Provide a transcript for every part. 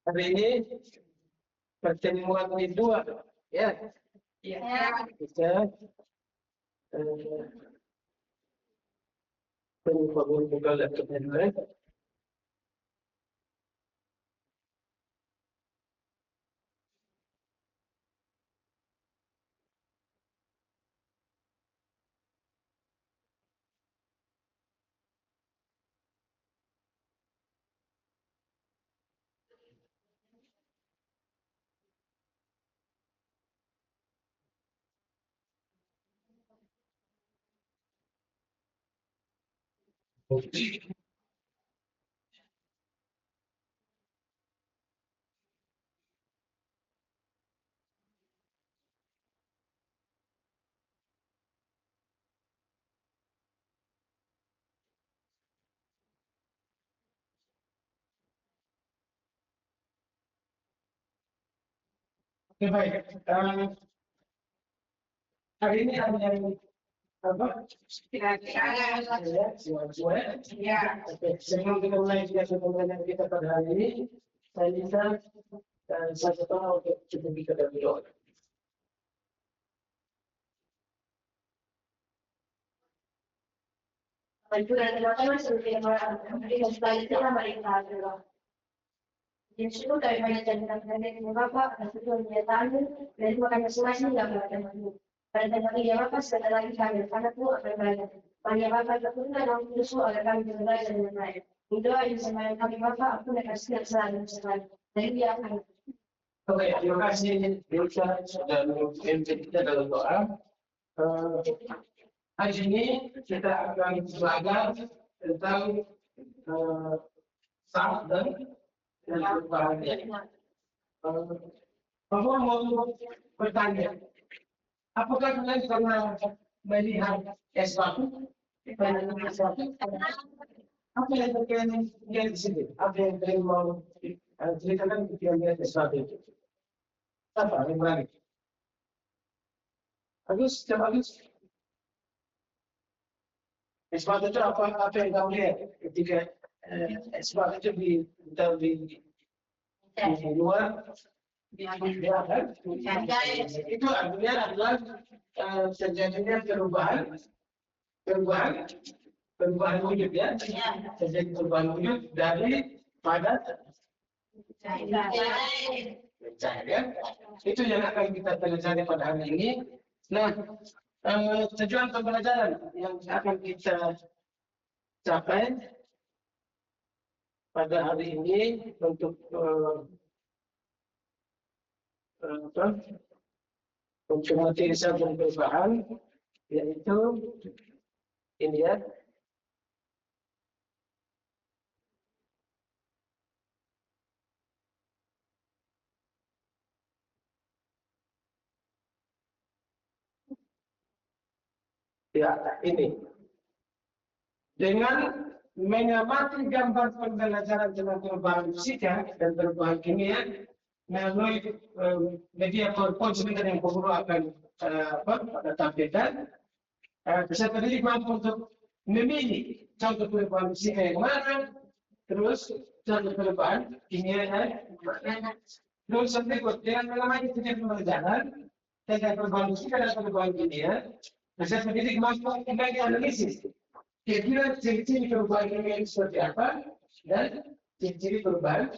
Hari ini pertemuan kedua, ya. Bisa buka laptopnya dulu. Oke, baik. Hari ini ada yang apa? Ya. Oke, sebelum kita mulai pembelajaran kita pada hari ini, saya minta satu tahun untuk cukup kita berdoa. Disuruh dari banyak jaminan dari Bapak, dan itu kegiatan dari makan masing-masing yang berada di pada tempat ini Bapak setelah lagi kami karena itu akan banyak banyak Bapak tertunda dalam musuh agar kami berbelajar dengan baik. Itu yang saya kami Bapak, aku nak kasih selalu sekali. Jadi dia akan. Oke, terima kasih Dilsa sudah memimpin kita dalam doa. Hari ini kita akan belajar tentang saf dan berbahagia. Bapak mau bertanya, apakah kalian pernah melihat S1? Apa yang kalian lihat di sini? Apa yang kalian mau ceritakan ketika lihat S1 itu? Apa yang menarik? Agus, coba Agus. S1 itu apa yang kamu lihat ketika S1 itu di luar kan? Itu artinya adalah terjadinya perubahan wujud ya, terjadi perubahan wujud dari padat cahaya. Itu yang akan kita pelajari pada hari ini. Nah, tujuan pembelajaran yang akan kita capai pada hari ini untuk materi sabun perubahan, yaitu ini ya. Ya, ini. Dengan mengamati gambar pembelajaran tentang perubahan fisika dan perubahan kimia melalui media PowerPoint sebenarnya yang guru akan tampilkan, peserta didik mampu untuk memilih contoh perubahan fisika yang mana, terus contoh perubahan kimia yang mana. Terus berikut dengan mengamati tujuan pembelajaran tentang perubahan fisika dan perubahan kimia, peserta didik mampu membagi analisis kira-kira ciri-ciri perubahan kimia itu seperti apa dan ciri-ciri perubahan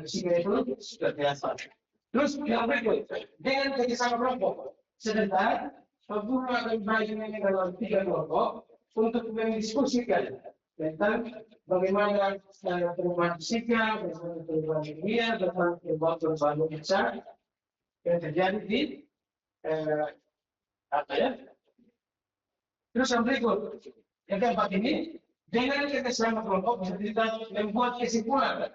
fisika itu seperti apa. Terus yang berikut dengan kerjasama kelompok, sebentar guru akan membagi dalam 3 kelompok untuk mendiskusikan tentang bagaimana perubahan fisika, bagaimana perubahan kimia, bagaimana perubahan besar yang terjadi di Terus yang berikut, yang keempat ini, dengan kerjasama kelompok kita membuat kesimpulan.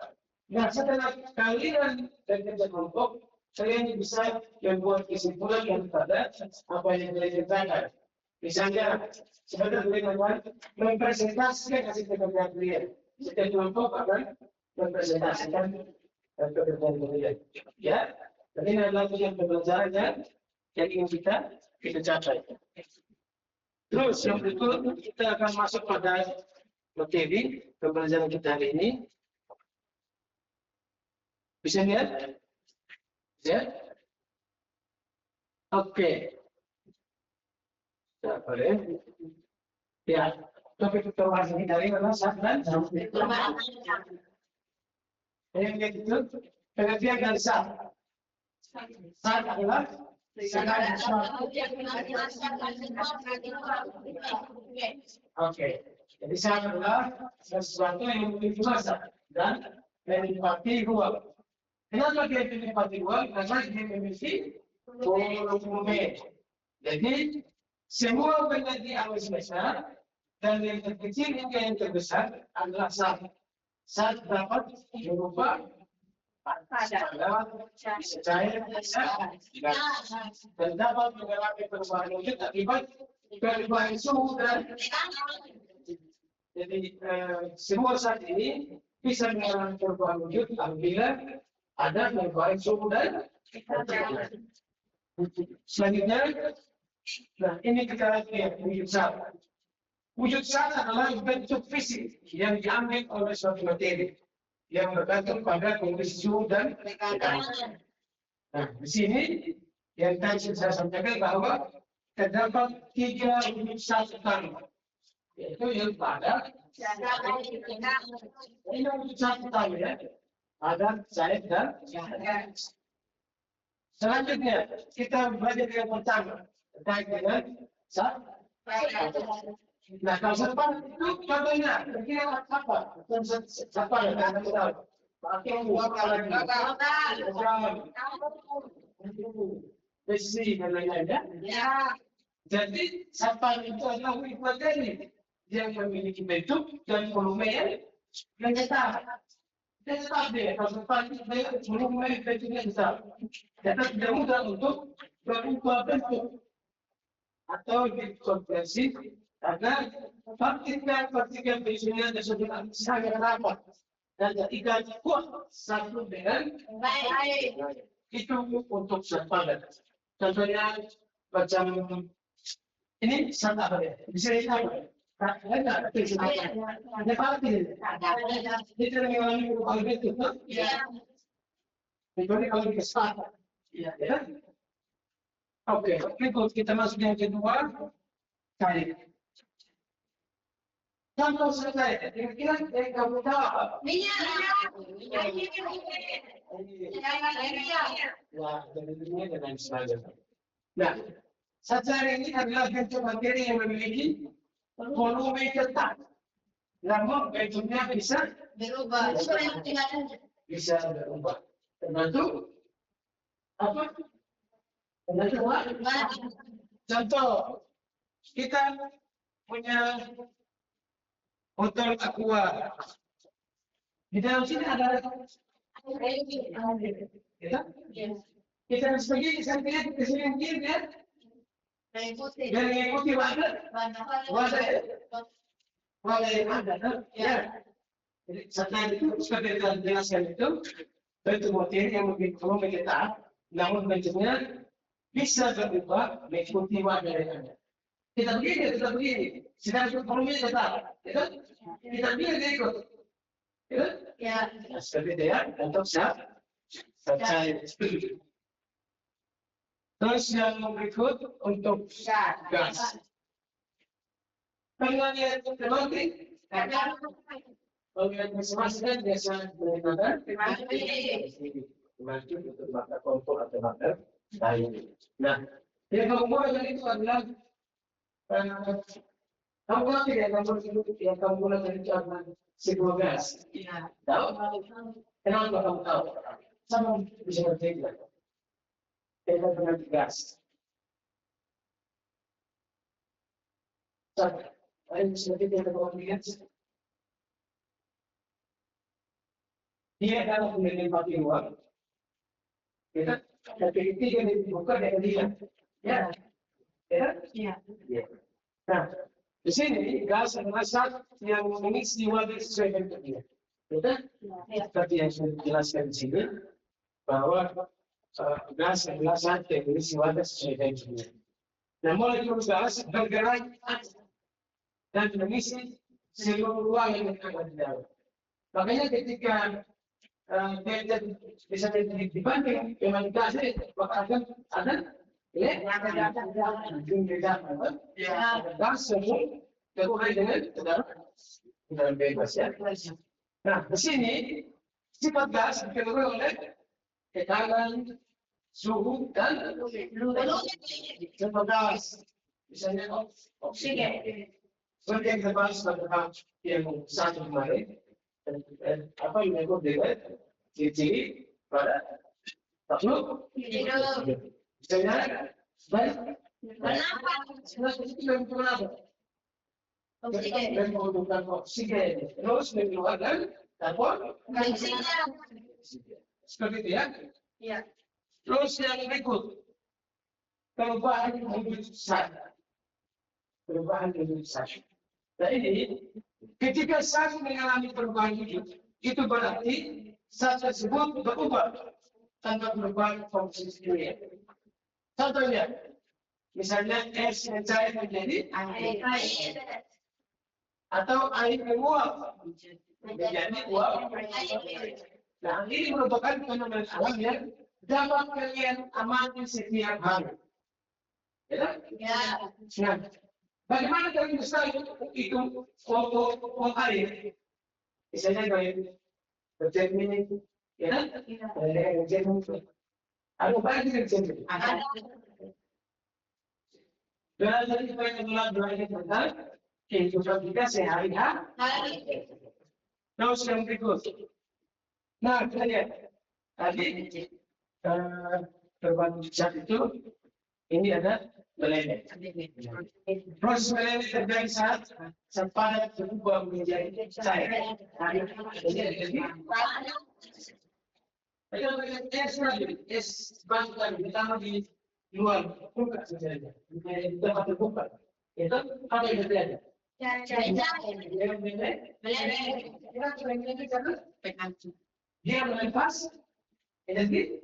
Nah, setelah kalian dan kerja kelompok, kalian bisa membuat kesimpulan yang pada apa yang kalian ceritakan. Misalnya, sebenarnya dengan mempresentasikan hasil pekerjaan kalian. Setiap kelompok akan mempresentasikan pekerjaan kalian. Ya, Dan ini adalah tujuan pembelajaran yang ingin kita capai. Terus yang berikut kita akan masuk pada materi pembelajaran kita hari ini. Bisa lihat? Ya? Oke. Boleh. Ya, topik utama kita hari ini adalah saat dan yang itu pengertian dari saat. Saat adalah oke. Jadi saat adalah sesuatu yang memiliki masa dan menikmati ruang. Kenapa dia menikmati ruang? Karena dia memiliki volume. Jadi semua benda di alam semesta dan yang terkecil hingga yang terbesar adalah saat. Saat dapat berubah pada bisa cair, bisa dan dapat mengalami perubahan wujud akibat perubahan suhu dan jadi semua saat ini bisa mengalami perubahan wujud apabila ada perubahan suhu dan selanjutnya. Nah, ini kita lihat wujud saat. Wujud saat adalah bentuk fisik yang diambil oleh suatu materi yang bergantung pada kondisi suhu dan tekanan. Nah, di sini yang tadi saya sampaikan bahwa terdapat 3 wujud saat utama, yaitu yang pada ini wujud saat utama ya, ada cair dan gas. Selanjutnya kita belajar yang pertama terkait dengan saat. Nah, kalau sepan itu contohnya, kira-kira apa? Siapa yang akan tahu? Pakai uang lagi. Besi dan lain-lain ya. Jadi sapan itu adalah wujud materi yang memiliki bentuk dan volume yang tetap. Tetap deh, kalau sapan itu volume bentuknya besar. Tetap tidak mudah untuk berubah bentuk atau dikonversi. Karena partikel biasanya disebut sangat rapat dan ketika kuat satu dengan itu untuk sepadan. Contohnya macam ini sangat apa ya? Bisa apa? Ada partikel. Itu yang mengalami perubahan bentuk, kan? Kecuali kalau dikesat. Ya. Oke, kita masuk yang kedua. Cair. Contoh selesai, kira-kira kamu tahu apa? Minyak. Wah, dari dunia dan sebagainya. Nah, secara ini adalah bentuk materi yang memiliki volume tetap. Namun bentuknya bisa berubah. Bisa berubah. Tergantung apa? Tergantung apa? Contoh, kita punya botol aqua. Di dalam sini ada kita harus pergi ke sana ke sini mungkin ya. Mengikuti wadah yang ada. Ya. Jadi setelah itu seperti yang dijelaskan itu bentuk materi yang lebih volume tetap, namun bentuknya bisa berubah mengikuti wadah yang ada. Kita begini. Sedang volume tetap. Kita begini dia ikut. Ya. Seperti itu ya. Untuk cair. Terus yang berikut untuk gas. Penggalian terbatik. Penggalian masing-masing biasa menggunakan terbatik untuk bakar kompor atau bakar kayu. Nah, yang kemudian itu adalah kamu ngerti ya yang kamu mulai itu adalah sebuah gas. Iya. Tahu? Kenapa kamu tahu? Sama bisa ngerti lah. Kita dengan gas. Sama. Lain seperti yang kamu lihat. Dia adalah menikmati ruang. Kita tapi itu yang dibuka dengan dia. Ya. Ya. Nah, di sini gas adalah zat yang mengisi wadah sesuai bentuknya. Betul? Seperti yang sudah dijelaskan di sini bahwa gas kegelasan berisi wadah sesuai dengan jumlah. Nah, molekul gas bergerak dan mengisi seluruh ruang yang ada di dalam. Makanya ketika dia bisa dibanding dengan gas ini, maka akan ada gas semua terkait dengan kendaraan bebas ya. Nah, di sini sifat gas dipengaruhi oleh tekanan, suhu dan sifat gas. Misalnya oksigen. Seperti yang kita bahas pada yang satu kemarin, apa yang mengikut dengan ciri-ciri pada makhluk hidup. Misalnya, baik. Kenapa? Kenapa? Dan membutuhkan oksigen, terus mengeluarkan karbon dioksida. Seperti itu ya? Iya. Terus yang berikut, perubahan hidup zat. Perubahan hidup zat. Nah ini, ketika zat mengalami perubahan hidup, itu berarti zat tersebut berubah tanpa perubahan fungsi kimia. Contohnya, misalnya es mencair menjadi air. Atau air menguap menjadi uap. Nah, ini merupakan fenomena alam yang dapat kalian amati setiap hari. Ya? Nah, bagaimana kalian bisa itu uap air? Misalnya kayak berjernih, ya? Berjernih. Ada banyak berjernih. Dan tadi kita yang belajar tentang kehidupan kita sehari-hari. Terus yang berikut. Nah, kita lihat. Tadi perubahan zat itu, ini ada meleleh. Proses meleleh terjadi saat padat berubah menjadi cair. Jadi, es lagi, es banyak lagi, ditambah di luar kulkas saja, di tempat terbuka. Itu apa yang terjadi? Dia melempas energi.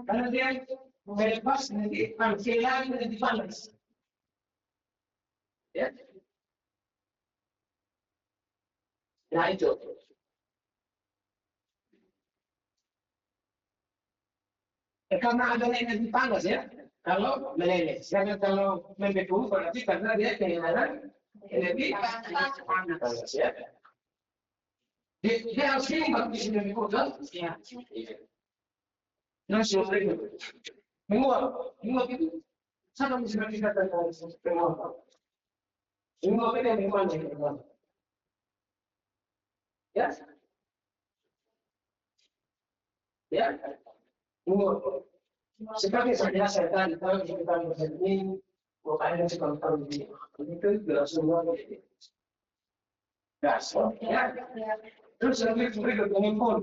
Karena dia melempas energi, kehilangan energi panas. Ya. Nah itu. Karena ada energi panas ya. Kalau meleleh, sedangkan kalau membeku berarti karena dia kehilangan energi panas ya. Dia harus seimbang di sini membeku kan? Ya. Terus yang berikut, menguap itu sama seperti kata menguap. Menguap itu yang gimana? Ya, ya, menguap. Seperti saya jelaskan tadi, kalau kita bercermin, makanya sekarang tahun ini itu jelas semua gas. Ya. Terus yang berikut pengumpul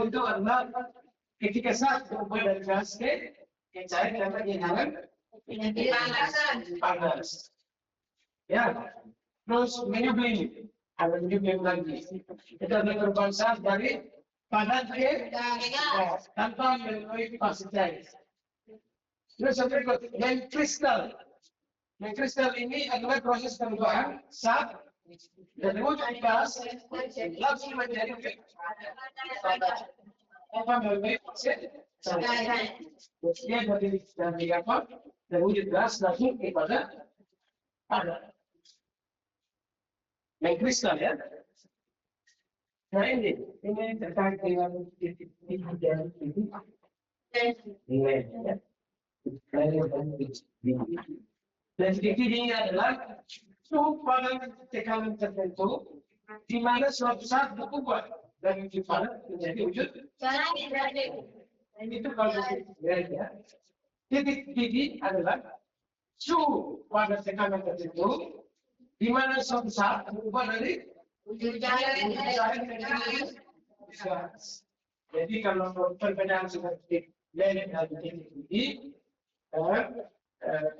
itu adalah ketika saat berubah dari gas ke cair karena kehilangan panas. Ya. Terus menyublim, ada menyublim lagi. Itu adalah perubahan saat dari padat ke gas tanpa melalui fase cair. Terus yang berikut, kristal ini adalah proses perubahan saat dari wujud gas langsung menjadi apa melalui fase cair. Dia dari apa? Dari wujud gas langsung kepada padat. Kristal ya. Nah ini terkait dengan ini. Dan titik ini adalah suhu pada tekanan tertentu di mana suatu saat berubah dari wujud padat menjadi wujud. Itu kalau ya. Titik ini adalah suhu pada tekanan tertentu di mana suatu saat berubah dari wujud cair menjadi gas. Jadi kalau perbedaan seperti leleh dan titik ini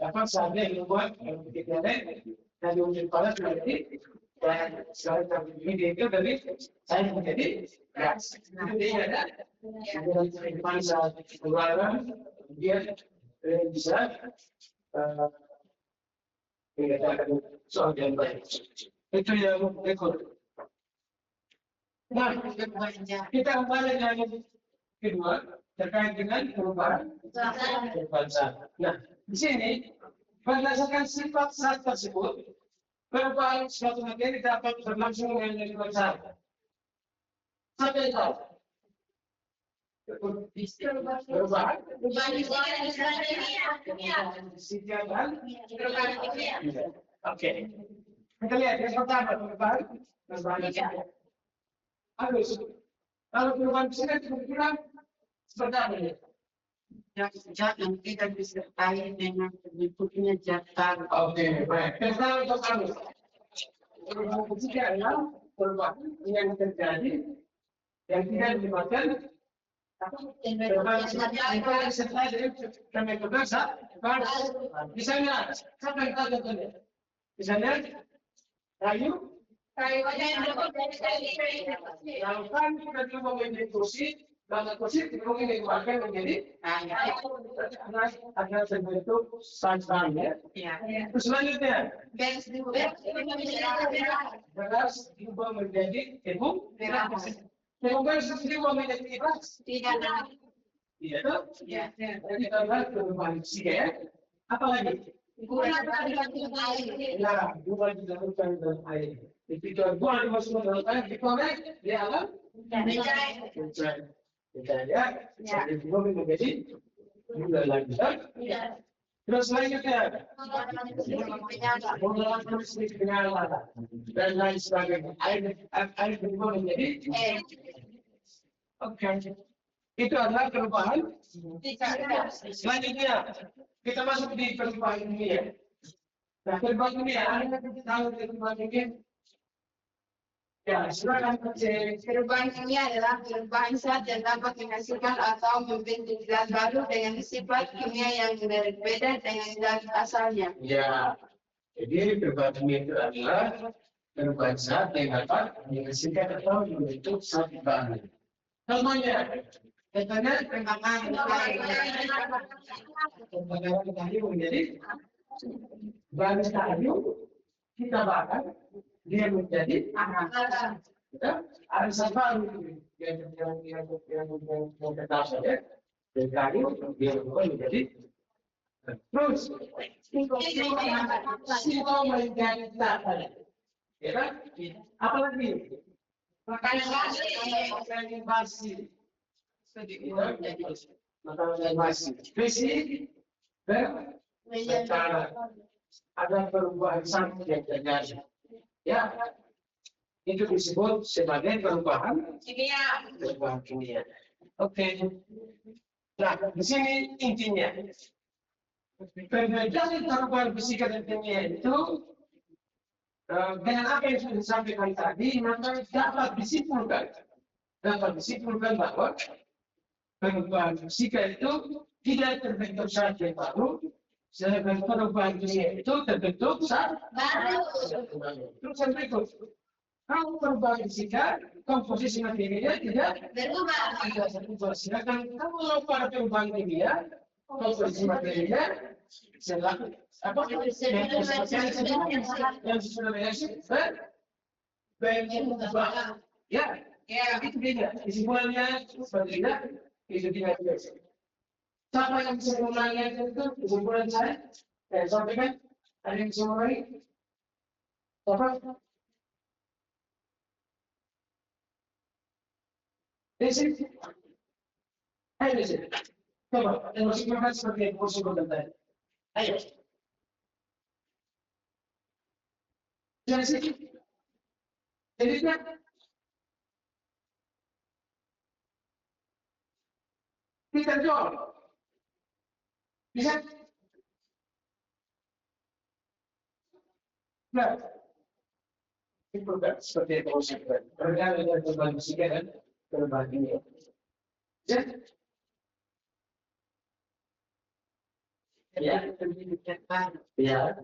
apa saatnya yang membuat titik leleh dan wujud padat menjadi Dan sekarang ini itu dari saya menjadi gas. Jadi ada masa keluaran dia bisa dikatakan soal yang baik. Itu yang ekor. Nah, kita kembali yang kedua terkait dengan perubahan bangsa. Nah, di sini berdasarkan sifat zat tersebut, perubahan suatu materi dapat berlangsung dengan bangsa. Sampai tahu. Perubahan Oke. Kita lihat yang pertama perubahan halus. Kalau perubahan fisika kira-kira seperti apa ya? Zat yang tidak disertai dengan terbentuknya zat baru. Oke, baik. Pertama untuk halus. Perubahan fisika adalah perubahan yang terjadi yang tidak dimakan misalnya, siapa yang tahu contohnya? Misalnya, kayu, lakukan kita coba menjadi kursi, dan kursi kita dikeluarkan menjadi ada terbentuk santan ya. Terus selanjutnya, beras diubah menjadi tepung. Tepung sendiri mau menjadi beras. Iya, kita lihat perubahan fisika ya. Apa lagi? Nah, dua dilakukan dalam air. Ketika dua dimasukkan dalam air, dikorek di alam. Ya, jadi dua menjadi dua lagi. Terus selanjutnya, menggunakan listrik dengan lada dan lain sebagainya. Air berubah menjadi. Oke, itu adalah perubahan. Selanjutnya, kita masuk di perubahan dunia. Nah, perubahan dunia, ada kita tahu perubahan dunia. Ya, silakan. Perubahan ini adalah perubahan zat yang dapat menghasilkan atau membentuk zat baru dengan sifat kimia yang berbeda dengan zat asalnya. Ya, jadi perubahan dunia itu adalah perubahan zat yang dapat menghasilkan atau membentuk zat baru. Contohnya, pembakaran kayu menjadi bahan kayu, kita bakar, dia menjadi arisan baru yang tetap saja, dan kayu dia berubah menjadi terus sifat menjadi tanah, ya kan? Apalagi makanan basi. Makanan basi. Fisik dan secara ada perubahan sangat yang terjadi. Ya, itu disebut sebagai perubahan kimia. Oke. Nah, di sini intinya perbedaan perubahan fisika dan kimia itu dengan apa yang sudah disampaikan tadi, maka dapat disimpulkan bahwa perubahan fisika itu tidak terbentuk zat yang baru, sedangkan perubahan kimia itu terbentuk zat baru. Terus yang berikut, kalau perubahan fisika, komposisi materinya tidak berubah. Sedangkan kalau pada perubahan kimia, komposisi materinya selalu yang sudah berubah. Ya, itu beda. Kesimpulannya berbeda. Itu tidak biasa. Siapa yang bisa mengulangi itu? Kesimpulan saya sampaikan. Ada yang bisa mengulangi? Siapa? Desi. Ayo Desi. Coba, yang masih makan seperti yang kursi tadi. Ayo. Desi. Jadi kita jual. Bisa? Nah, itu kan seperti yang kursi tadi. Berbeda dengan perubahan fisika dan perubahan kimia. Ya, Terbentuk zat baru. ya.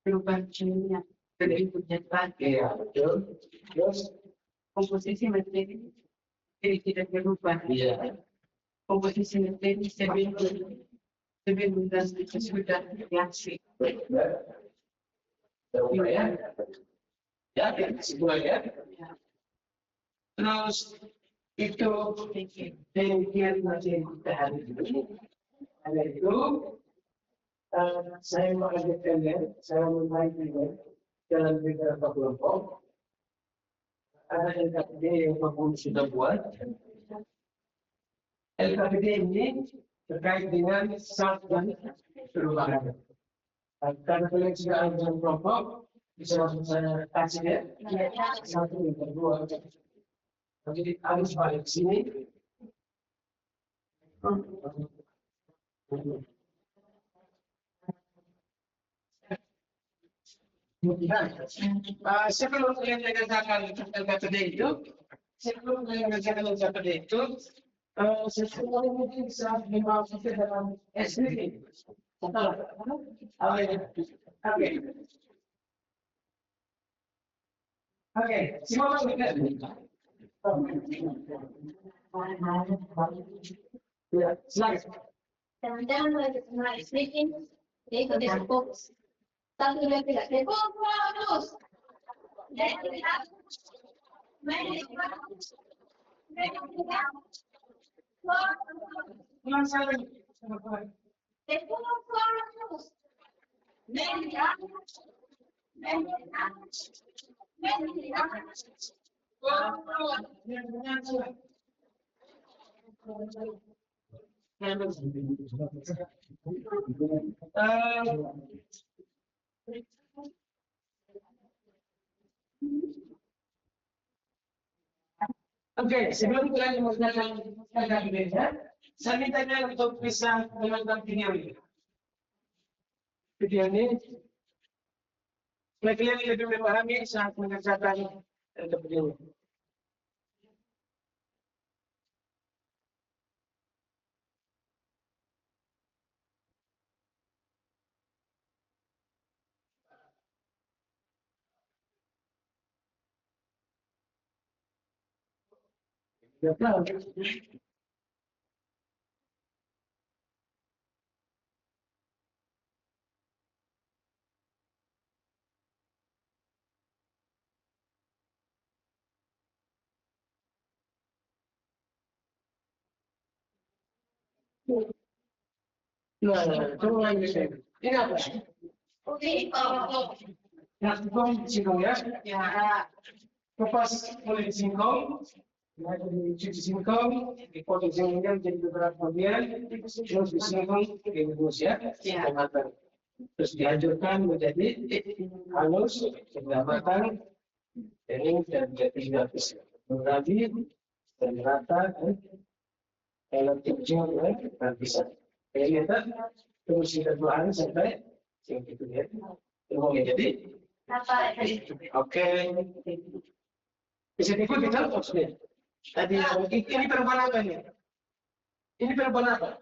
Perubahan kimia Jadi pernyataan Iya, betul. Terus, komposisi materi tidak berubah. iya. Komposisi materi sebelum dan sudah reaksi. Terus ya. Ya, sesuai ya. Ya. Terus itu demikian masih kita hari ini. Karena itu saya mau ajak kalian, saya mulai dengan dalam beberapa kelompok. Ada LKPD yang Pak sudah buat. LKPD ini terkait dengan SAT dan perubahan. Karena kalian sudah ada dalam kelompok, bisa langsung saya kasih ya. Satu yang kedua. Jadi harus balik sini. Sebelum kalian mengerjakan LKPD itu, sesuatu mungkin bisa dimasuki dalam SDG. Oke, semua sudah. Ya, silakan. Teman-teman mulai speaking, jadi kalau fokus. Satu dua tiga, fokus. Ulang sekali. Oke, sebelum kalian menggunakan LKPD-nya, saya minta kalian untuk bisa menonton video ini. Video ini, supaya kalian lebih memahami saat mengerjakan LKPD ini. Nah, tunggu lagi saya. Ini apa? Nah, singkong singkong ya. Ya. Kupas boleh singkong. Nah, dicuci singkong, dipotong singkongnya jadi beberapa bagian, terus disingkong direbus ya, Ya. matang. Terus dihancurkan menjadi halus, sudah matang, kering dan jadi habis. Berarti dan rata, kalau kecil dan bisa. Ternyata terus kita 2 hari sampai yang itu ya. Terus jadi. Oke. Bisa diikuti kan maksudnya? Tadi ini perubahan apa ini? Ini perubahan apa?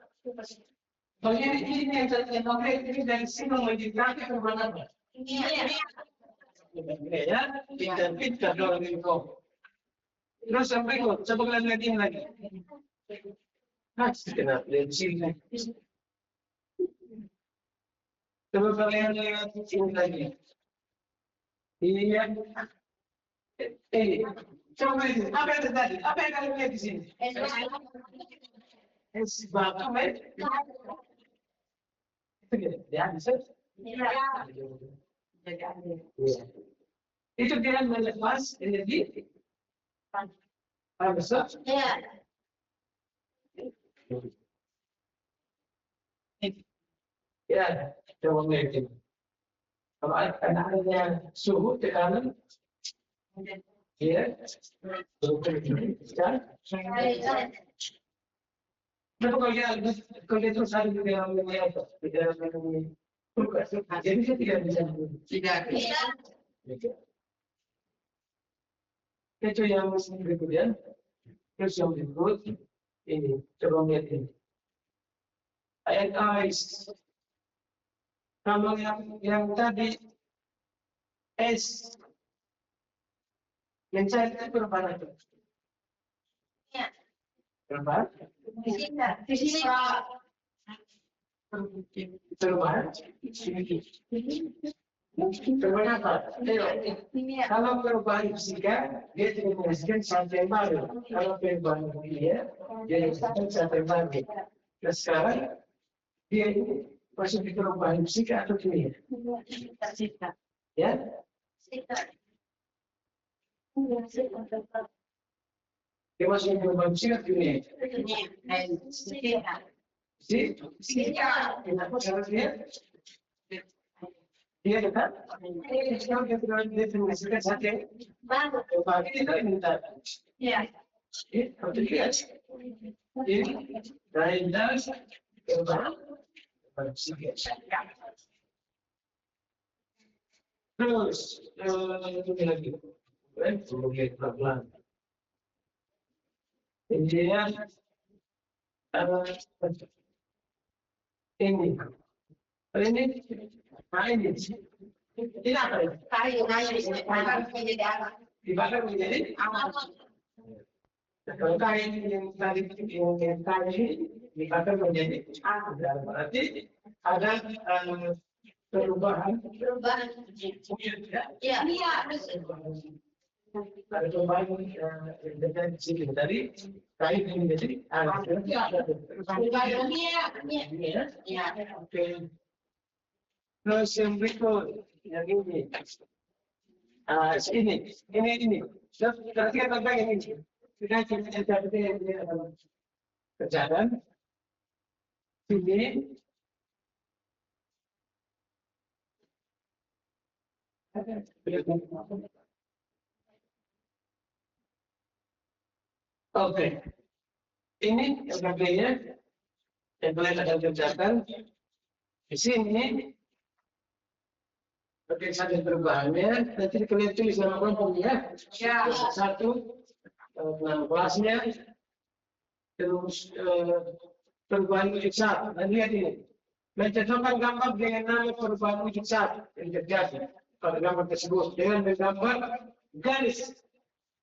Kalau ini yang konkret ini dari sini menjadi perubahan apa? Ini ya, kita dorong info. Terus sampai kok, coba kalian lihat ini lagi. Nah, kenapa dari sini? Coba kalian lihat ini lagi. Iya. Coba ini, apa yang tadi? Apa yang kalian lihat di sini? Es batu, itu dia bisa. Itu dia melepas energi. Besar. Ya, coba melihat. Kalau ada suhu tekanan, ya, kalau terus ada di dalam apa? Di dalam kulkas, jadi saya tidak bisa. Tidak bisa. Itu yang berikutnya. Terus yang berikut ini, coba lihat ini. Ayat ais. Kalau yang tadi S. Mencari itu perubahan itu. Ya. Perubahan? Fisika. Perubahan? Perubahan apa? Kalau perubahan fisika, dia tidak menghasilkan sesuatu yang baru. Kalau perubahan kimia, dia menghasilkan sesuatu yang baru. Nah sekarang, dia ini masuk di perubahan fisika atau kimia? Fisika. Ya? Fisika. Dia masuk di perubahan fisika atau kimia? Fisika. Fisika. Kenapa? Karena dia dekat. Sekarang dia tidak menghasilkan sesuatu yang Baru. baru. Ini tidak minta. Ya. Kalau dilihat, ini dari das perubahan fisika. Terus, ini lagi. Kemudian pelan-pelan. Kemudian ini. Ini apa ini? Kayu menjadi alat. Dibakar menjadi kalau kayu yang tadi yang kayu ini dibakar menjadi berarti ada perubahan. Ya. Ada perubahan dengan sini tadi kayu ini menjadi berarti ada perubahan. Ya. Oke. Terus yang berikut yang ini. Ini. Perhatikan tentang yang ini. Kita cerita ini adalah kejadian. Ini. Oke. Ini yang bagiannya yang boleh ada kerjakan. Di sini oke, satu perubahannya, nanti kalian tulis nama kelompoknya. Ya. Satu, nama kelasnya, terus perubahan wujud satu. Dan lihat ini, mencocokkan gambar dengan nama perubahan wujud satu yang terjadi pada gambar tersebut dengan menggambar garis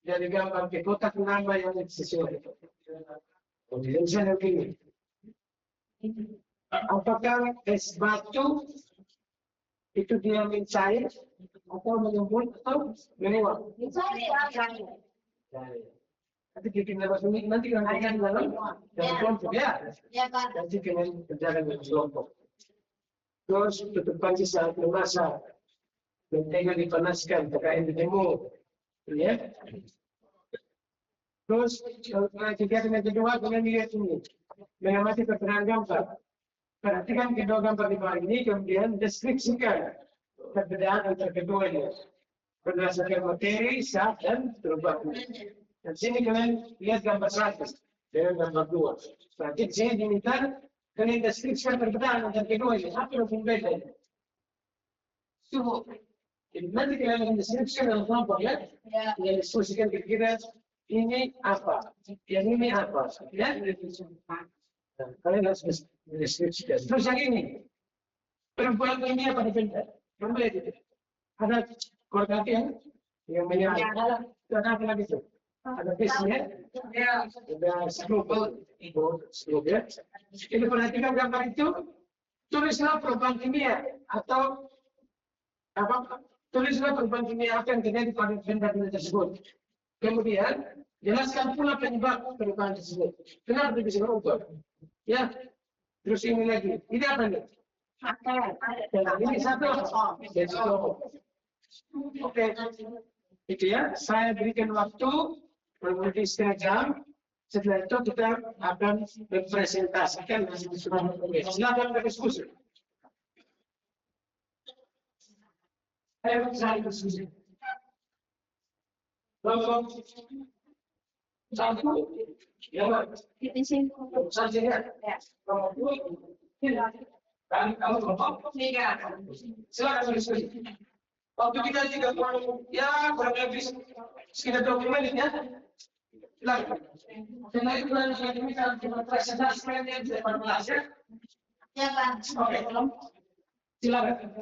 dari gambar ke kotak nama yang sesuai. Kemudian saya begini, apakah es batu itu dia mencair atau mengumpul atau menguap? Nanti bikin nama sendiri, nanti kan akan dalam kelompok ya. Nanti kalian kerjakan dengan kelompok. Terus tutupan saat memasak, mentega dipanaskan, PKN ditemu, ya. Terus kegiatan yang kedua kalian lihat ini, mengamati pergerakan gambar. Perhatikan kedua gambar di bawah ini, kemudian deskripsikan perbedaan antara keduanya berdasarkan materi, zat, dan perubahan. Dan sini kalian lihat gambar 1 dengan gambar 2. Berarti di sini diminta kalian deskripsikan perbedaan antara keduanya. Apa yang berbeda? Suhu. Jadi nanti kalian akan deskripsikan dalam kelompok ya. Kalian diskusikan kira-kira ini apa, yang ini apa, ya? Kalian harus deskripsikan. Terus yang ini, perubahan ini apa dipindah? Kembali itu. Ada korelasi yang menyala. Itu ada apa lagi itu? Ada base-nya, ada slope ya. Jadi perhatikan gambar itu, tulislah perubahan kimia atau apa? Tulislah perubahan kimia apa yang terjadi pada benda-benda tersebut. Kemudian jelaskan pula penyebab perubahan tersebut. Kenapa bisa berubah? Ya, terus ini lagi. Ini apa nih? Ini satu. Oke, itu ya. Saya berikan waktu kurang lebih setengah jam. Setelah itu kita akan mempresentasikan hasil surat. Silakan berdiskusi. Ayo saya diskusi. Kelompok satu, ya Pak. Saja ya. Kelompok dua, dan kalau kelompok tiga, silakan berdiskusi. Waktu kita juga kurang lebih sekitar 20 menit ya. Silakan. Setelah itu nanti kita presentasikan yang di depan kelas ya. Ya Pak. Oke. Silakan.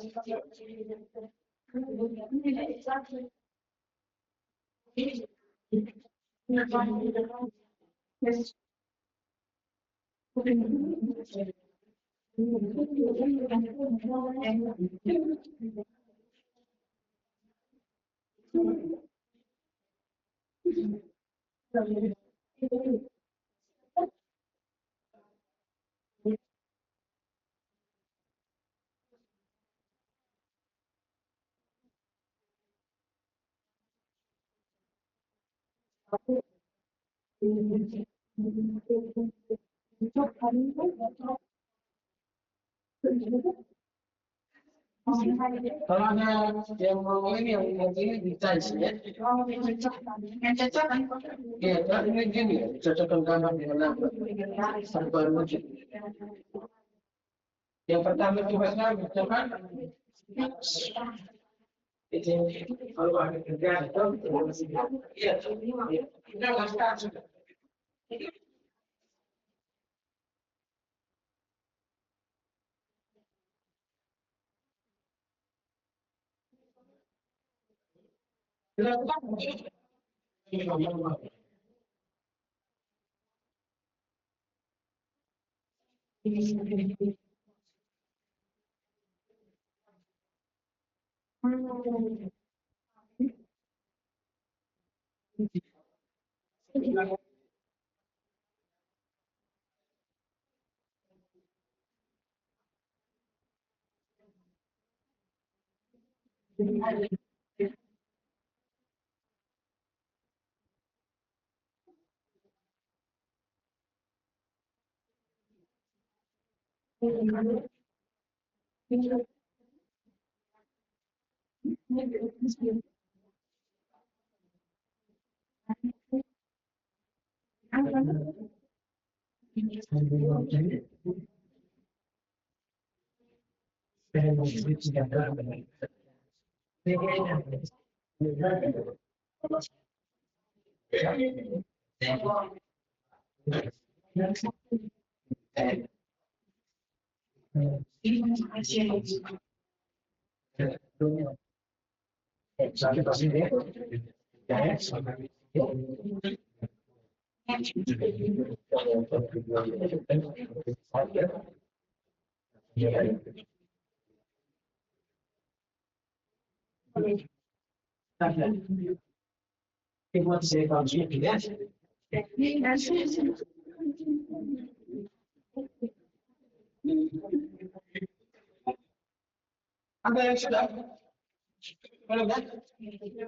Kalau ada yang mau ini dicas ya. Yang cocok kan? Iya, kan ini gini, cocokkan gambar dengan apa? Sampai wujud. Yang pertama tugasnya coba itu kalau ada kerjaan itu iya, kita lakukan sudah. Ada yang sudah? Kalau enggak? Sudah.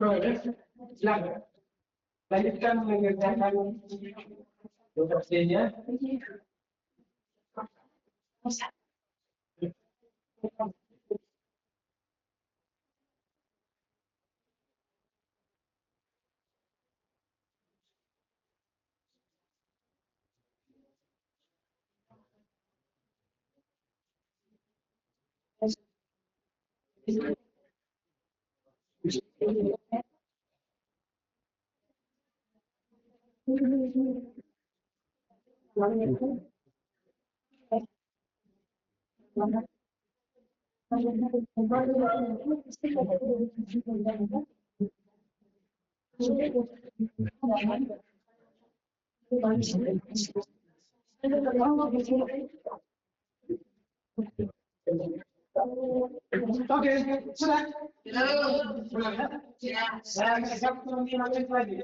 Boleh. Silakan. Lanjutkan mengerjakan tugasnya. Oke, sudah. Belum. Belum ya? Ya. Saya kasih waktu 5 menit lagi.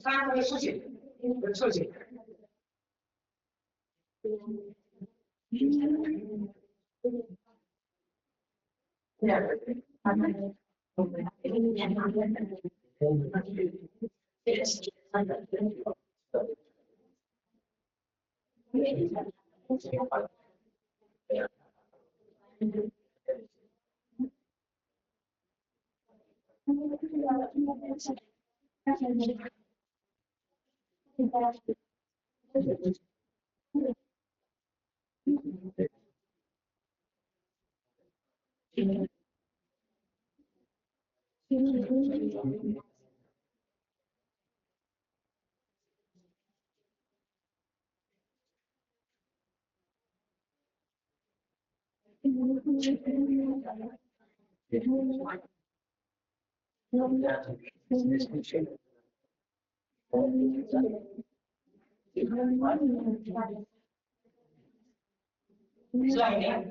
Saya berdiskusi. Berdiskusi. Ya. Selainnya,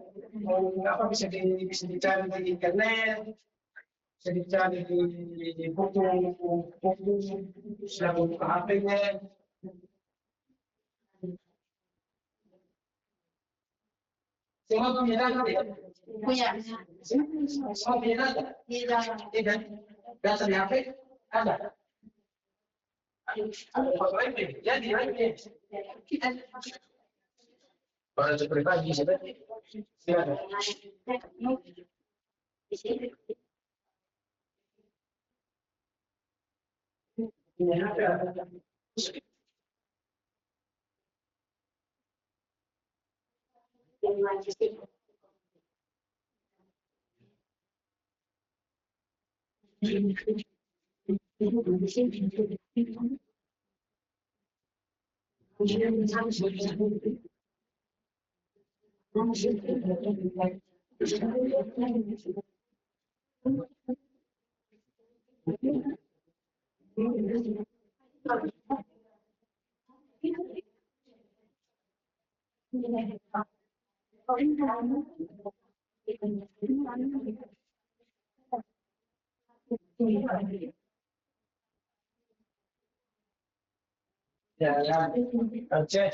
apa bisa dicari di internet, bisa dicari di buku selalu buka HP-nya. Semua punya data ya? Punya. Semua punya data? Tidak. Tidak. Data di HP ada. Ada foto IP, jadi IP. Kalau pribadi seperti silakan. Ini ada. Ya, ya. Aceh.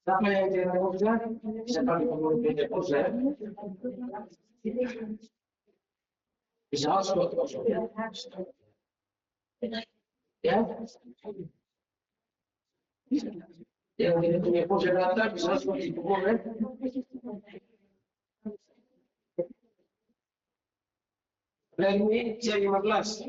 Siapa yang tidak bekerja? Siapa yang tidak bekerja? Bisa hotspot. Ya. Yang tidak punya pulsa data bisa hotspot di Google. Dan ini C15.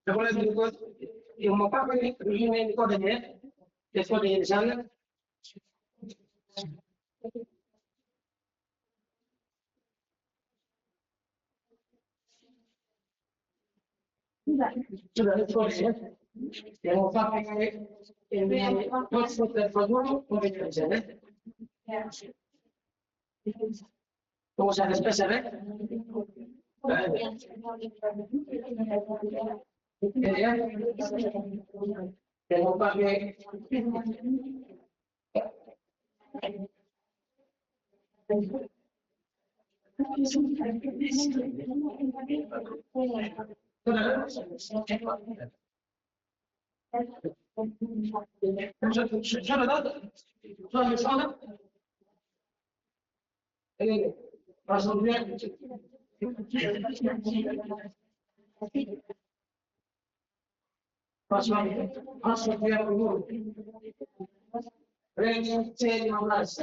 Boleh berikut yang mau pakai ini kodenya, kodenya di sana. Sudah ada kodenya. Yang mau pakai ini hotspot dan dulu kodenya di sana. Tunggu saya spesial ya. Ya, jangan pakai Masuk dia umur ranking C15.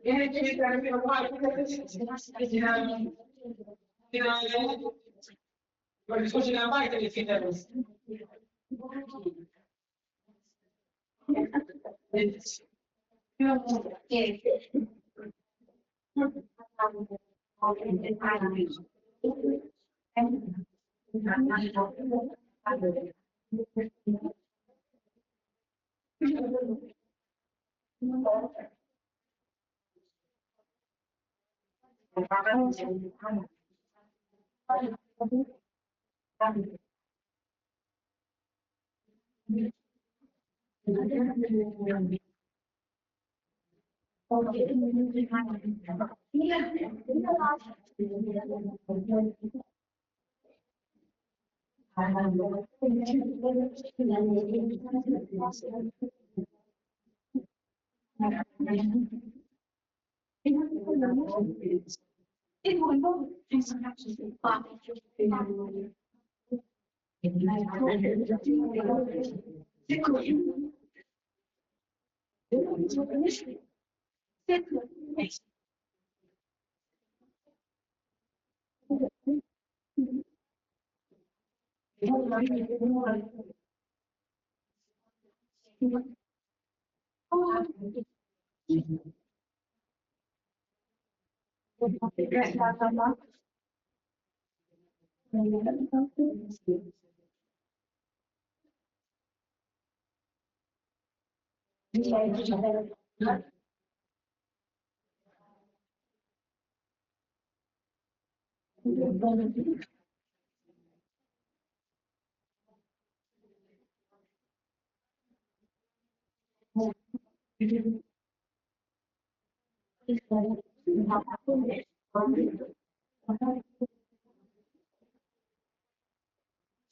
Ini cerita dari rumah tidak berdiskusi dengan baik dari kita.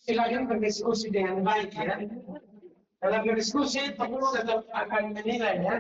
Silakan berdiskusi dengan baik ya. Dalam berdiskusi perlu tetap akan menilai ya.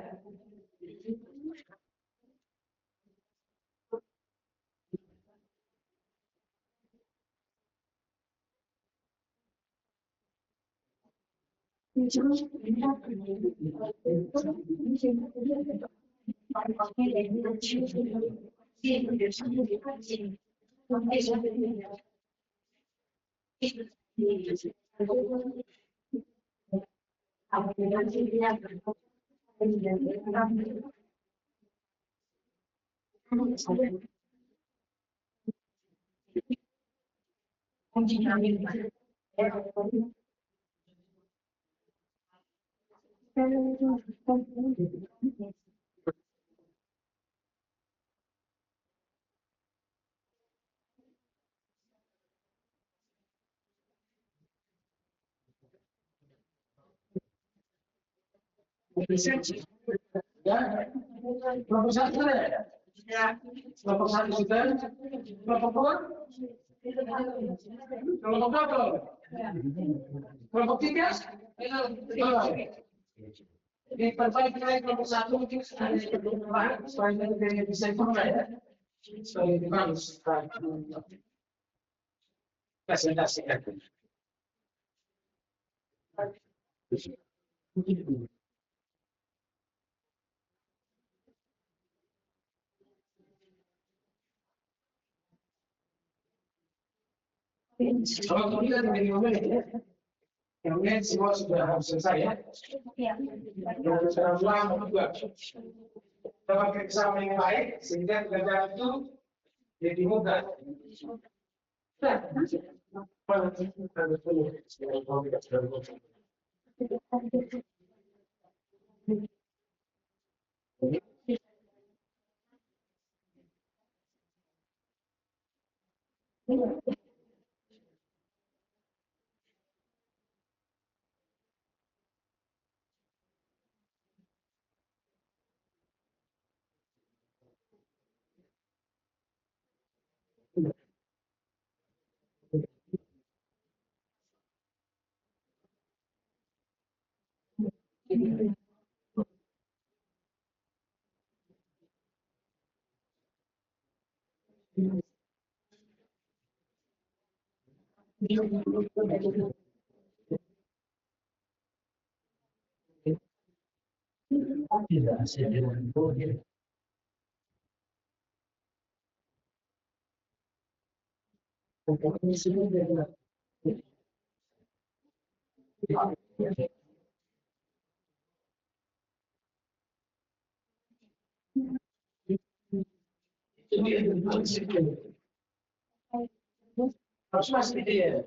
Ya, kelompok satu sudah ya? Ya. Kelompok satu sudah, kelompok dua, kelompok berapa? Kelompok tiga? Diperbaiki lagi kelompok satu mungkin ada yang berdoa supaya dia bisa ikut ya. Supaya lebih bagus. Presentasikan. Kalau kita tinggal 5 menit ya. Kemudian semua sudah harus selesai ya. Iya. Jangan terlalu lama juga. Kita pakai bersama yang baik sehingga kerjaan itu jadi mudah. Tidak asik dengan boleh. Ini semua adalah harus masih dia.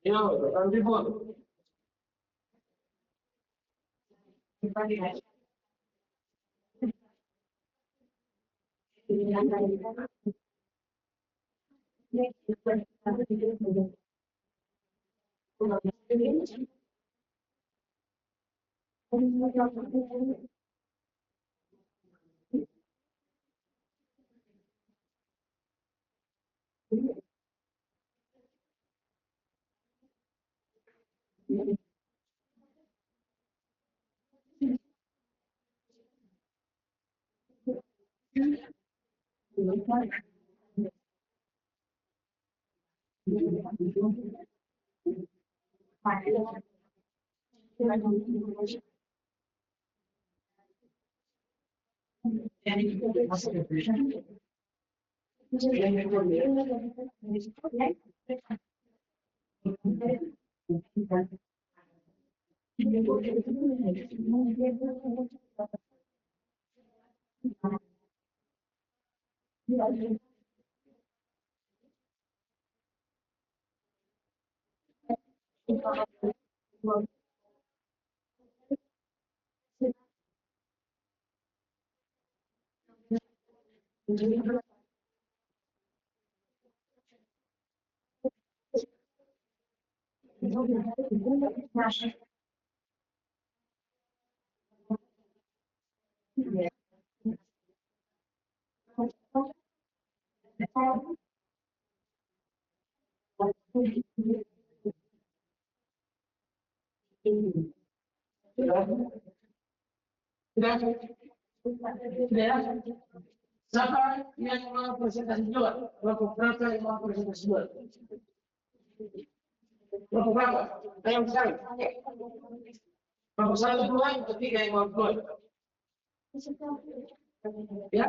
Yo, nanti pun. Sudah, siapa yang mau presentasi jual? Berapa yang mau presentasi jual? Kelompok berapa? Yang besar. Kelompok 1, 2, yang ketiga yang mau keluar. Ya.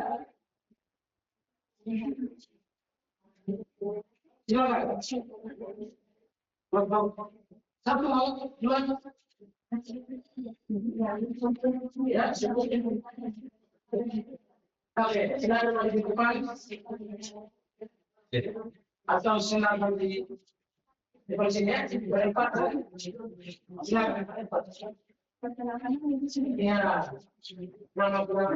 Silakan. Kelompok 1 mau keluar. Ya, oke, silakan di depan. Atau silakan di depan sini ya, berempat. Silakan berempat. Ya, nama berapa?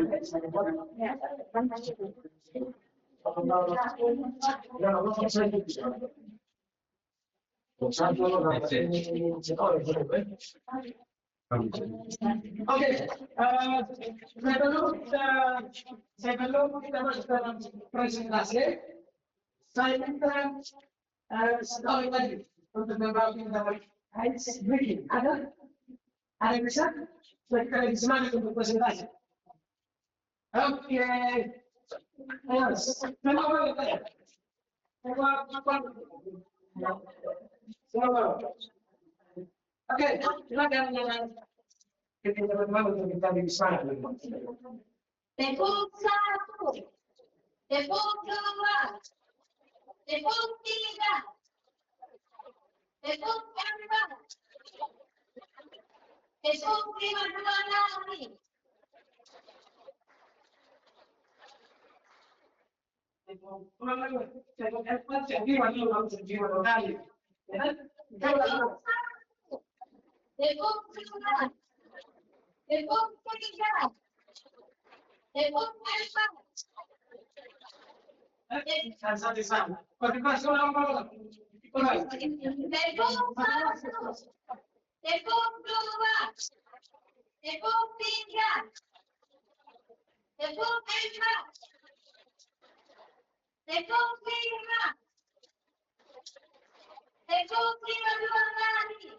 Oke, sebelum kita masuk dalam presentasi, saya minta sekali lagi untuk membawa kita ice breaking. Ada yang bisa? Kita lagi semangat untuk presentasi. Oke, oke, silakan kita teman-teman untuk kita lebih semangat. Tepuk 1, tepuk 2, tepuk 3, tepuk 4, tepuk 5 lagi. Tepuk 2, tepuk 3, tepuk 4. Satu-satu. Tepuk 1, tepuk 2, tepuk 3, tepuk 4, tepuk 5, tepuk 5 lagi.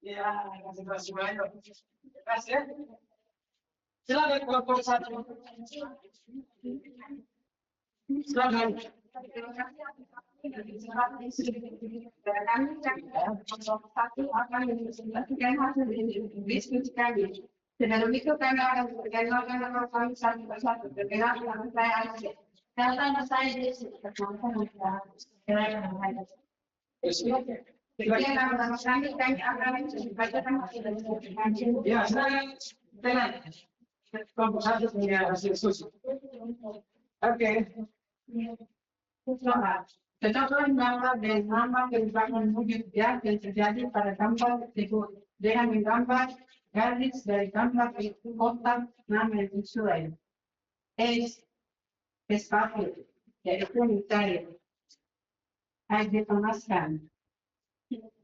ya, kasih banyak. Kasih ya. Silakan kelompok 1. Silakan. Satu akan menjelaskan hasil diskusi kami. Sebelum itu kami akan berkenalkan nama kami satu persatu. Perkenalkan nama saya Aisyah. Nama saya Desi. Kemudian nama kami akan membacakan hasil diskusi kami. Ya, silakan. Tenang. Kelompok 1 punya hasil diskusi. Oke. Tetaplah nama dan nama perubahan wujud yang terjadi pada gambar tersebut dengan menggambar garis dari gambar itu kotak nama yang sesuai. Espacio, yaitu mencari. Dipanaskan,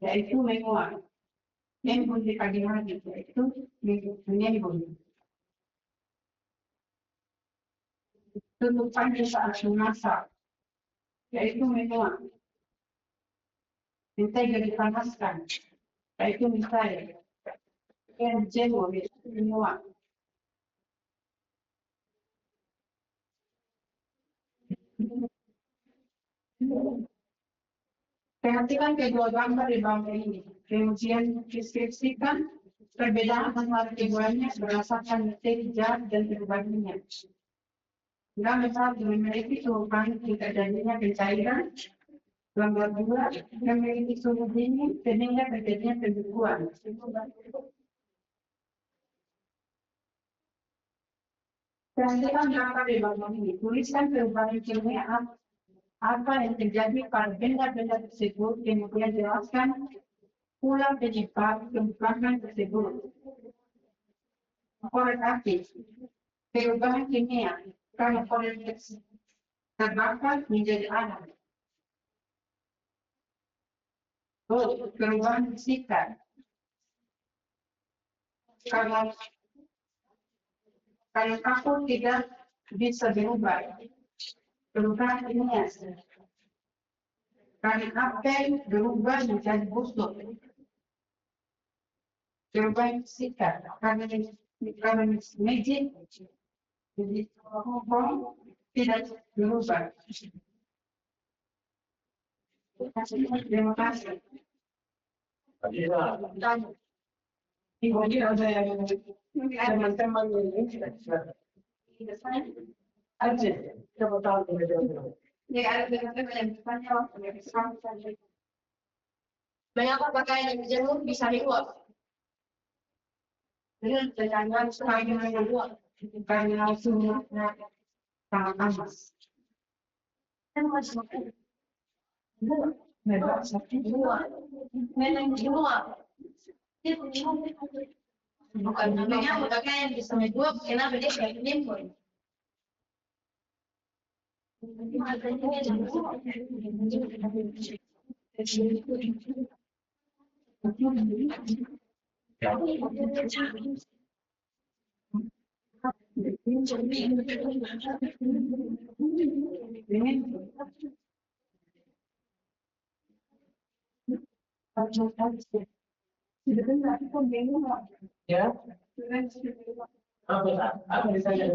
yaitu menguap. Menimbun di pagi hari, yaitu menimbun. Tutupan di saat memasak, yaitu menguap. Mentega dipanaskan, yaitu mencari. Dan jemur, yaitu menguap. Perhatikan kedua gambar di bawah ini. Kemudian deskripsikan perbedaan antara keduanya berdasarkan materi jar dan perubahannya. Gambar 1 memiliki perubahan terjadinya pencairan. Gambar 2 memiliki suhu dingin sehingga terjadinya pembekuan. Perhatikan gambar di bawah ini. Tuliskan perubahan kimia apa yang terjadi pada benda-benda tersebut, kemudian jelaskan pula penyebab perubahan tersebut. Korek api, perubahan kimia, karena korek terbakar menjadi anak. Perubahan fisika, kalau kapur tidak bisa berubah. Perubahan kimia, karena apel berubah menjadi busuk. Perubahan fisika, karena magic jadi bom tidak berubah. Terima kasih. Mungkin ada yang teman-teman ini aja coba tahu banyak pakaian yang dijemur bisa diuap. Dengan dengan setengah yang diuap. Karena suhunya sangat panas. Memang diuap. Bukan namanya pakaian bisa diuap, kenapa dia kayak nimbun? ya. Apa misalnya?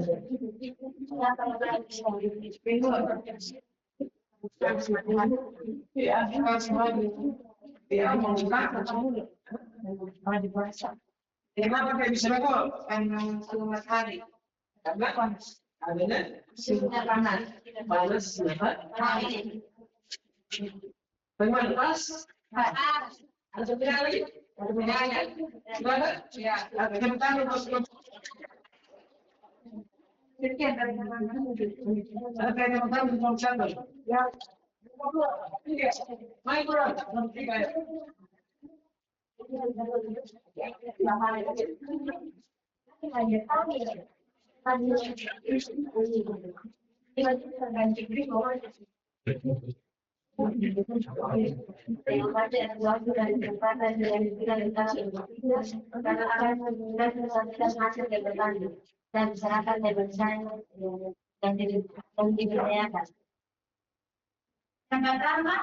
Kenapa kayak bisa kok? Karena suhu matahari. Karena adanya Suhunya panas. panas, bagaimana pas? Ada pilihan lagi? Ada pilihan? Gimana? Ya, Ada tentang sekian dari teman-teman. ada tentang tentang channel. Ya. Iya. Main kurang. Dan diserahkan dan diberdayakan. Yang pertama,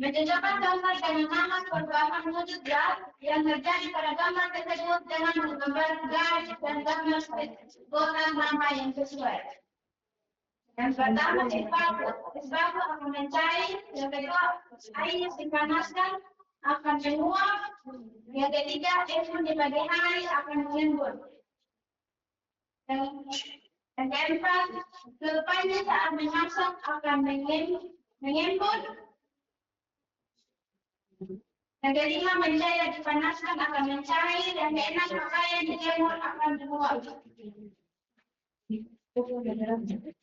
menunjukkan gambar dan nama perubahan wujud zat yang terjadi pada gambar tersebut dengan menggambar garis dan gambar botak nama yang sesuai. Yang pertama, isbahu akan mencair. Yang kedua, air dipanaskan akan menguap. Yang ketiga, es pun di pagi hari akan mengembun. Yang keempat, kelepasnya saat memasak akan mengembun. Yang kelima, mencair dipanaskan akan mencair. Yang keenam, pakaian dijemur akan menguap.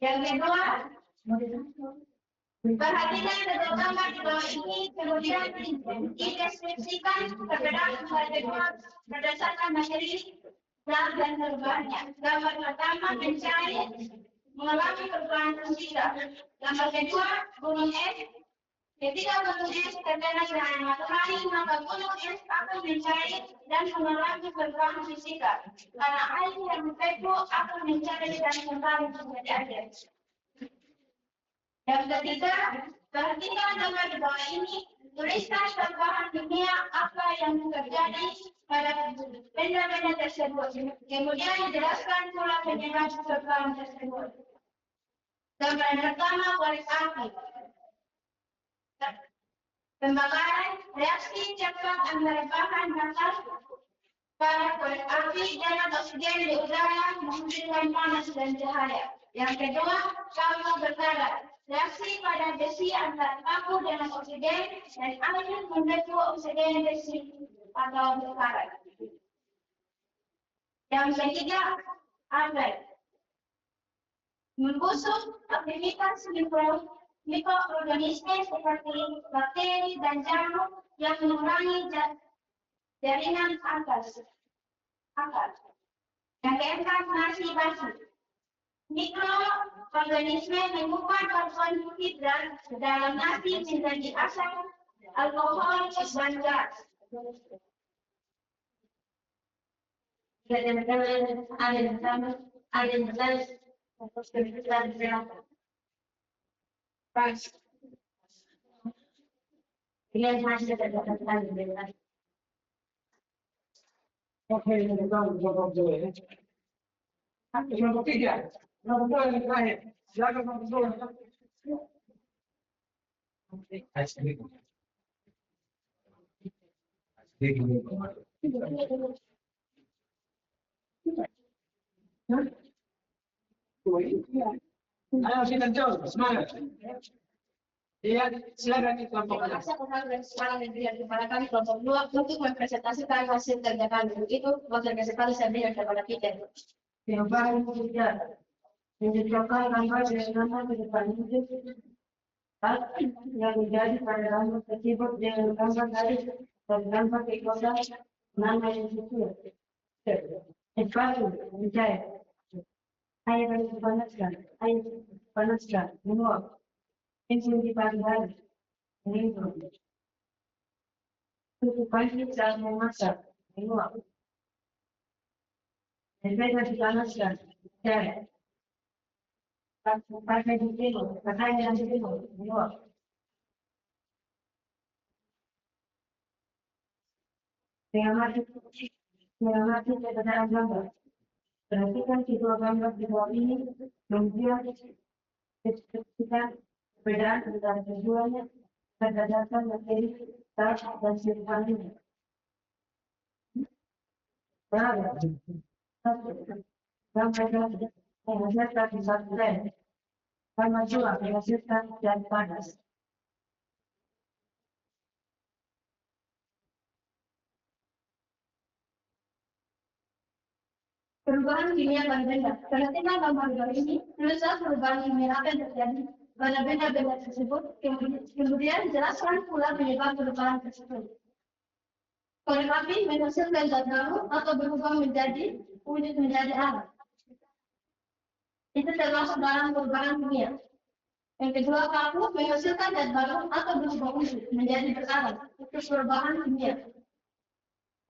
Yang kedua, perhatikan kedua gambar di bawah ini, kemudian dideskripsikan perbedaan kedua berdasarkan materi zat dan perubahannya. Gambar pertama mencair mengalami perubahan fisika. Gambar kedua gunung es. Ketika gunung es terkena gerhana matahari, maka gunung es akan mencair dan mengalami perubahan fisika. Karena air yang membeku akan mencair dan kembali menjadi air. Yang ketiga, perhatikan gambar di bawah ini. Tuliskan perubahan kimia apa yang terjadi pada benda-benda tersebut. Kemudian dijelaskan pula penyebab perubahan tersebut. Gambar pertama, korek api. Pembakaran reaksi cepat antara bahan bakar pada korek api dengan oksigen di udara menghasilkan panas dan cahaya. Yang kedua, kabel berkarat. Reaksi pada besi antara paku dengan oksigen dan air membeku oksigen besi atau berkarat. Yang ketiga, air. Membusuk aktivitas mikroorganisme seperti bakteri dan jamur yang mengurangi jaringan akar. Yang keempat, nasi basi. Mikroorganisme mengubah karbon hidrat dalam nasi menjadi asam, alkohol, dan gas. Oke, nomor tiga. Nomor dua yang terakhir. Silakan Pak Bro. Ayo kita jauh, semangat. Iya, silakan kelompok. Saya kenal dan sekarang yang kepada kami kelompok 2 untuk mempresentasikan hasil kerja kami. Itu wakil sekali saya berikan kepada kita. Yang paling tidak menciptakan gambar dengan nama ke depan hidup yang menjadi pada gambar tersebut dengan gambar garis dan gambar keikosan nama yang sesuai. Sepatu mencair. Air yang dipanaskan, menguap. Pensil di pagi hari, meninggal. Tutup pagi saat memasak, menguap. Sepeda dipanaskan, mencair. Pakai di timur, pakaian di timur, menguap. Mengamati kebenaran gambar. Perhatikan kedua gambar di bawah ini, kemudian kita perbedaan antara keduanya berdasarkan materi, tas, dan sebagainya. Gambar menghasilkan zat lain. Gambar dua menghasilkan zat panas. Perubahan kimia pada benda. Perhatikan gambar ini, tulislah perubahan kimia apa yang terjadi pada benda-benda tersebut, kemudian jelaskan pula penyebab perubahan tersebut. Korek api menghasilkan zat baru atau berubah menjadi wujud menjadi alat. Itu termasuk dalam perubahan kimia. Yang kedua, kaku menghasilkan zat baru atau berubah wujud menjadi beralat. Itu perubahan kimia.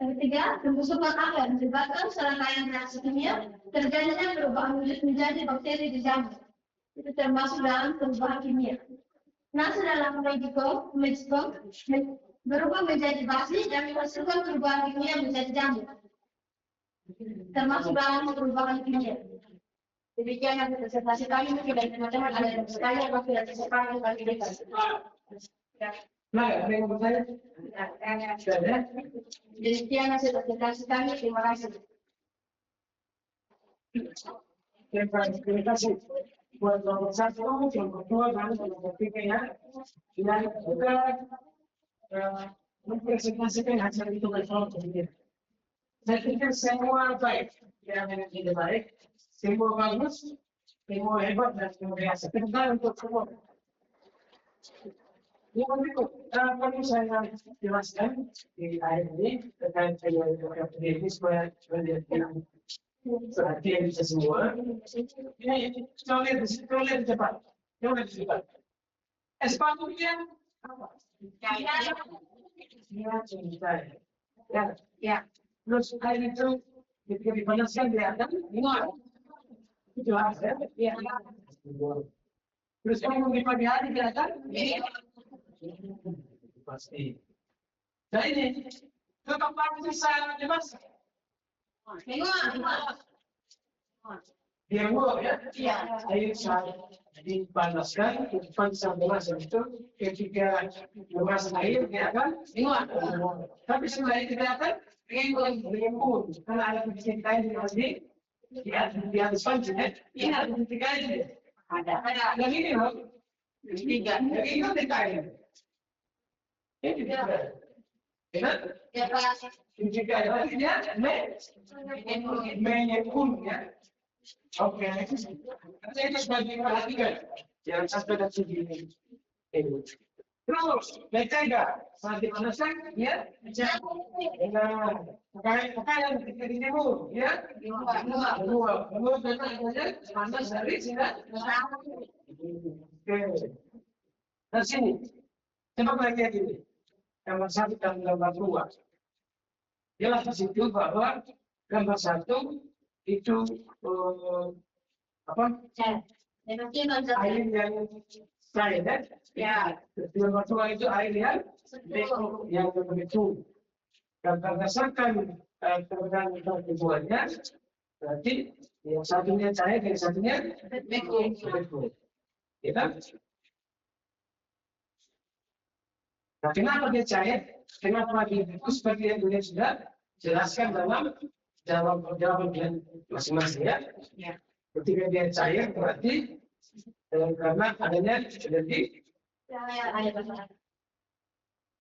Yang ketiga, pembusukan air menyebabkan serangkaian reaksi kimia terjadinya perubahan wujud menjadi bakteri di jamur. Itu termasuk dalam perubahan kimia. Nasi dalam magicom berubah menjadi basi dan menghasilkan perubahan kimia menjadi jamur. Termasuk dalam perubahan kimia. Demikian yang presentasi kami, mungkin dari teman-teman ada yang bertanya atau tidak tersepakat bagi kita. Nah, ada yang bertanya? Sudah. Demikian hasil presentasi kami. Terima kasih. Terima kasih. Buat nomor 1, nomor 2, dan nomor 3 ya. Dan juga mempresentasikan hasil itu ke kelompok sendiri. Saya pikir semua baik, yang tidak baik, semua bagus, semua hebat dan semua biasa. Terima untuk semua. Yang berikut, kami saya jelaskan di akhir ini terkait dengan aktivisme yang perhatian bisa semua. Ini coba lihat cepat, coba cepat. Sepatunya apa? Ya. Terus air itu ketika dipanaskan dia akan menguap. Itu jelas ya. Terus kalau di pagi hari dia akan pasti. Nah ini ke tempat itu sangat jelas. Dia menguap ya. Air saat dipanaskan, dipanaskan itu ketika memasak air dia akan menguap. Tapi setelah itu dia akan mengembun. Karena ada titik air di atas pancing ya. Ini ada titik air. Ada. Yang ini loh. Tiga. Yang ini titik air. Ini titik air. Enak? Titik air. Artinya mengembun ya. Oke, saya itu sebagai perhatikan, jangan sampai dari segi ini. Terus, mentega saat dipanaskan, ya, dengan pakaian ketika dijemur, ya, menguap dan adanya panas dari sini. Oke, dari sini, coba bagian ini, gambar 1 dan gambar 2. Jelas di situ bahwa gambar 1 itu apa? Air yang cair ya. Nomor 2 itu air yang begitu. Dan berdasarkan perbedaan keduanya, berarti Yang satunya cair, yang satunya liquid. Ya kan? Nah, kenapa dia cair? Kenapa dia beku seperti yang Buya sudah jelaskan dalam jawaban masing-masing ya? Ya. Ketika dia cair berarti karena adanya energi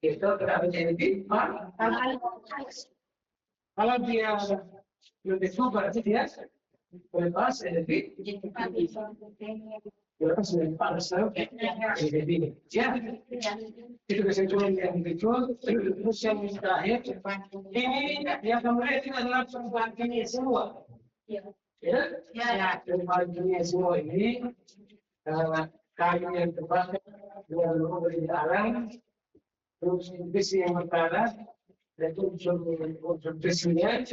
itu adanya energi. Kalau dia membeku berarti dia bebas energi. Bebas energi panas energi. Ya, itu kesimpulan yang betul. Terus yang terakhir, ini yang kemudian itu adalah perubahan kimia semua. Ya, perubahan kimia semua ini kayu yang terbakar dengan lumpur di alam, terus besi yang berkarat, dan unsur besinya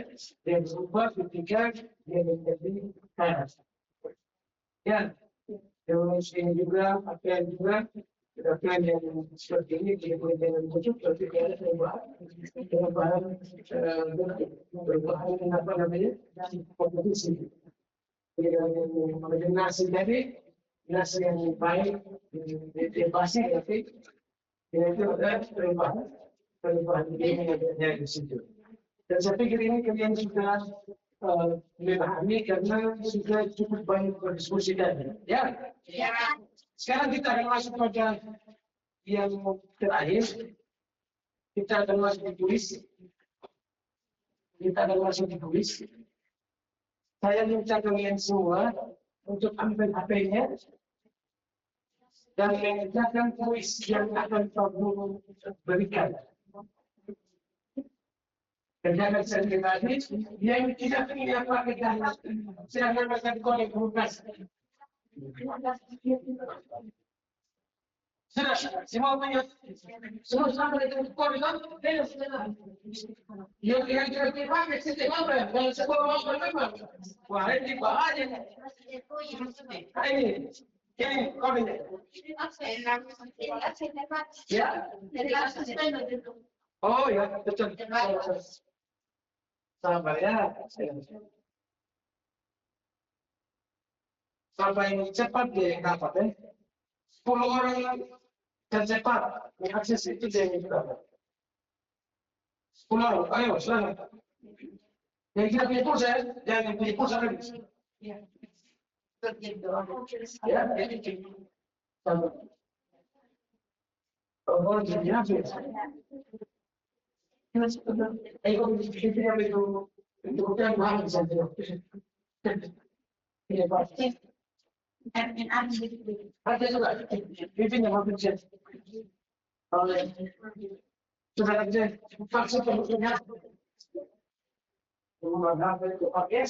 yang berubah ketika dia menjadi karat. Ya, terus ini juga pakaian juga. Pakaian yang seperti ini tidak boleh dengan kucuk, tapi dia ada perubahan apa namanya komposisi. Jadi nasi tadi nasi yang baik bebasi tapi itu ada perubahan ini yang di situ. Dan saya pikir ini kalian sudah memahami karena sudah cukup banyak berdiskusi tadi. Ya. Sekarang kita akan masuk pada yang terakhir. Kita akan masuk di kuis. Saya minta kalian semua untuk ambil HP-nya dan mengerjakan kuis yang akan kamu berikan. Kerjakan sendiri tadi, yang tidak punya apa kita silahkan makan kolek bukas. Sudah, semua punya, semua sampai itu kolek kan? Yang dipakai sistem apa? Kalau sekolah apa memang? Wah, ini bahaya. Ini koleknya. Ya. Oh ya, betul. Sabar ya. Sampai cepat dia dapat ya. 10 orang tercepat mengakses itu dia yang dapat. 10 orang, ayo silakan. Yang kita punya pulsa ya, jangan punya pulsa lagi. Ya, sabar. Oh, jadi apa ya? Ayo, kita ambil itu bukan mahal saja. Tidak pasti. Ada juga, itu yang mau kerja. Oleh sudah kerja, vaksin penduduknya. Rumah apa itu pakai?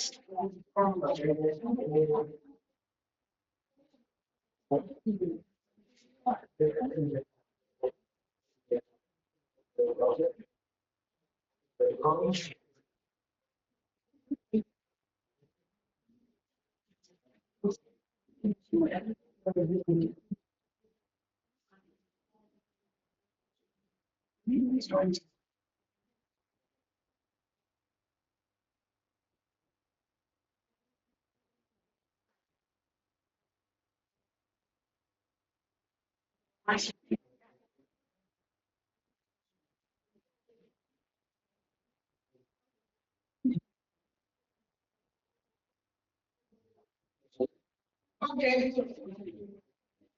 Oke,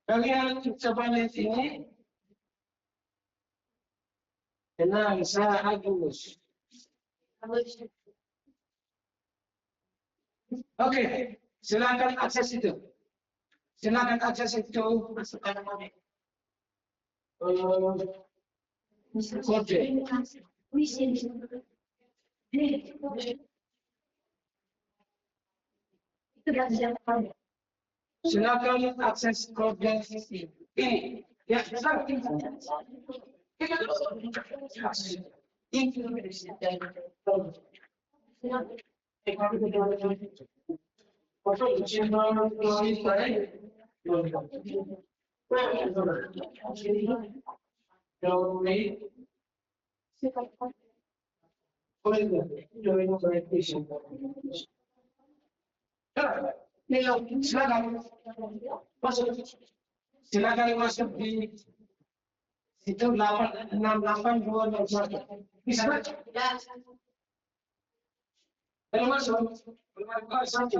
kalian coba lihat ini. Kenal saya Agus. Oke, silakan akses itu. Silakan akses itu. Kode. Silakan akses kode ini. Ya, silakan. Silakan masuk. Silakan masuk di situ 868201. Bisa nggak? Kalau masuk,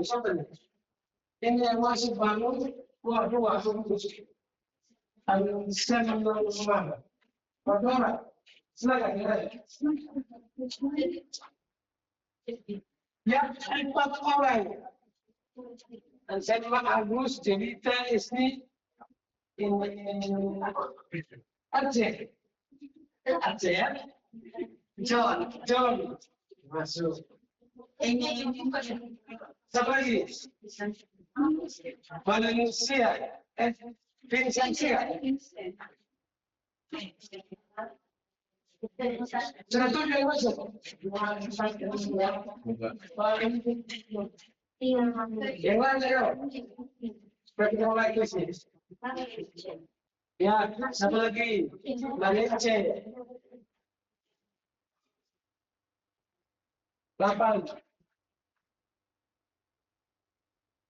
satu. Ini yang masuk baru dua. Saya menurut semua. Bagaimana? Silakan. Ya, 4 orang. Dan saya bilang Agus, Jelita, ini Aceh. Aceh ya? John. Masuk. Siapa lagi? Valencia. Vincentia. Sudah tujuh yang masuk. Yang mana ya? Supaya kita mulai kuisnya. Ya, satu lagi. Valencia. 8.